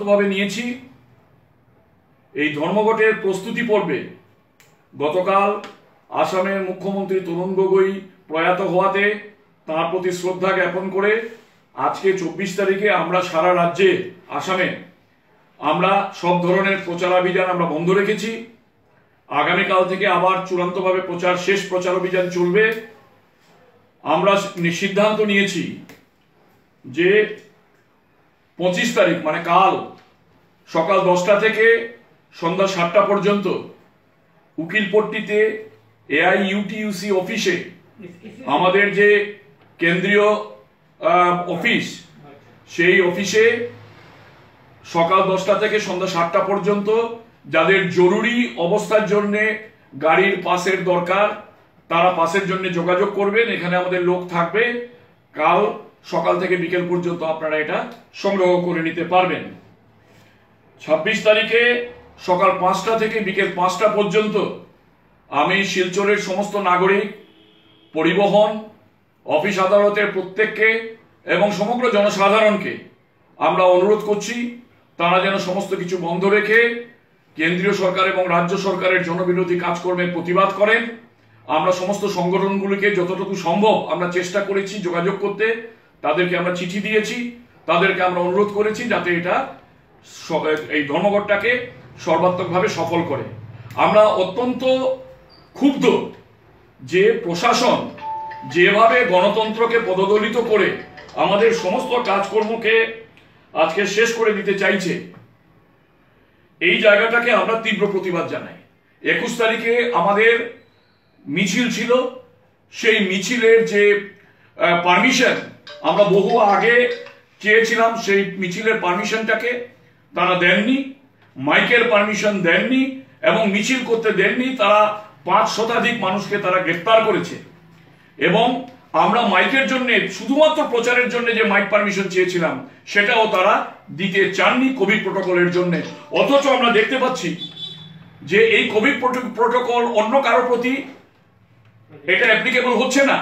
ভাবে নিয়েছি। এই ধর্মঘটের প্রস্তুতি পর্বে গতকাল আসামের মুখ্যমন্ত্রী তরুণ গগৈ প্রয়াত হওয়াতে তাঁর প্রতি শ্রদ্ধা জ্ঞাপন করে আজকে 24 তারিখে আমরা সারা রাজ্যে আসামে আমরা সব ধরনের প্রচারাভিযান আমরা বন্ধ রেখেছি। আগামীকাল থেকে আবার চূড়ান্তভাবে শেষ প্রচার অভিযান চলবে। আমরা সিদ্ধান্ত নিয়েছি যে 25 তারিখ মানে কাল সকাল 10টা থেকে সন্ধ্যা 7টা পর্যন্ত উকিলপট্টিতে AIUTUC অফিসে আমাদের যে কেন্দ্রীয় অফিস সেই অফিসে সকাল 10টা থেকে সন্ধ্যা 7টা পর্যন্ত যাদের জরুরি অবস্থার জন্য গাড়ির পাসের দরকার তারা পাসের জন্য যোগাযোগ করবেন। এখানে আমাদের লোক থাকবে। কাল সকাল থেকে বিকেল পর্যন্ত আপনারা এটা সংগ্রহ করে নিতে পারবেন। 26 তারিখে সকাল 5টা থেকে বিকেল 5টা পর্যন্ত আমি শিলচরের সমস্ত নাগরিক, পরিবহন, অফিস আদালতের প্রত্যেককে এবং সমগ্র জনসাধারণকে আমরা অনুরোধ করছি তারা যেন সমস্ত কিছু বন্ধ রেখে কেন্দ্রীয় সরকার এবং রাজ্য সরকারের জনবিরোধী কাজকর্মের প্রতিবাদ করেন। আমরা সমস্ত সংগঠনগুলিকে যতটুকু সম্ভব আমরা চেষ্টা করেছি যোগাযোগ করতে, তাদেরকে আমরা চিঠি দিয়েছি, তাদেরকে আমরা অনুরোধ করেছি যাতে এটা এই ধর্মঘটটাকে সর্বাত্মকভাবে সফল করে। আমরা অত্যন্ত ক্ষুব্ধ যে প্রশাসন যেভাবে গণতন্ত্রকে পদদলিত করে আমাদের সমস্ত কাজকর্মকে আজকে শেষ করে দিতে চাইছে। এই জায়গাটাকে আমরা তীব্র প্রতিবাদ জানাই। 21 তারিখে আমাদের মিছিল ছিল। সেই মিছিলের যে পারমিশন আমরা বহু আগে চেয়েছিলাম, সেই মিছিলের পারমিশনটাকে তারা দেননি, মাইকের পারমিশন দেননি এবং মিছিল করতে দেননি। তারা 5 শতাধিক মানুষকে তারা গ্রেফতার করেছে এবং আমরা মাইকের জন্য শুধুমাত্র প্রচারের জন্য যে মাইক পারমিশন চেয়েছিলাম সেটাও তারা দিতে চাননি কোভিড প্রোটোকলের জন্য। অথচ আমরা দেখতে পাচ্ছি যে এই কোভিড প্রোটোকল অন্য কারো প্রতি এটা অ্যাপ্লিকেবল হচ্ছে না।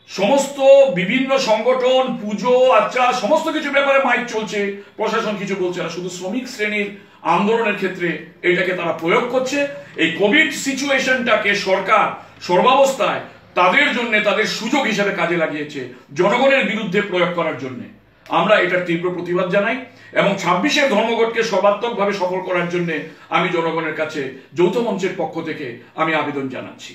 সমস্ত বিভিন্ন সংগঠন, পুজো, আচ্ছা সমস্ত কিছু ব্যাপারে মাইক চলছে, প্রশাসন কিছু বলছে না। শুধু শ্রমিক শ্রেণীর আন্দোলনের ক্ষেত্রে এটাকে তারা প্রয়োগ করছে। এই কোভিড সিচুয়েশনটাকে সরকার সর্বাবস্থায় তাদের জন্য তাদের সুযোগ হিসেবে কাজে লাগিয়েছে জনগণের বিরুদ্ধে প্রয়োগ করার জন্য। আমরা এটার তীব্র প্রতিবাদ জানাই এবং 26-এর ধর্মঘটকে সর্বাত্মকভাবে সফল করার জন্য আমি জনগণের কাছে যৌথ মঞ্চের পক্ষ থেকে আমি আবেদন জানাচ্ছি।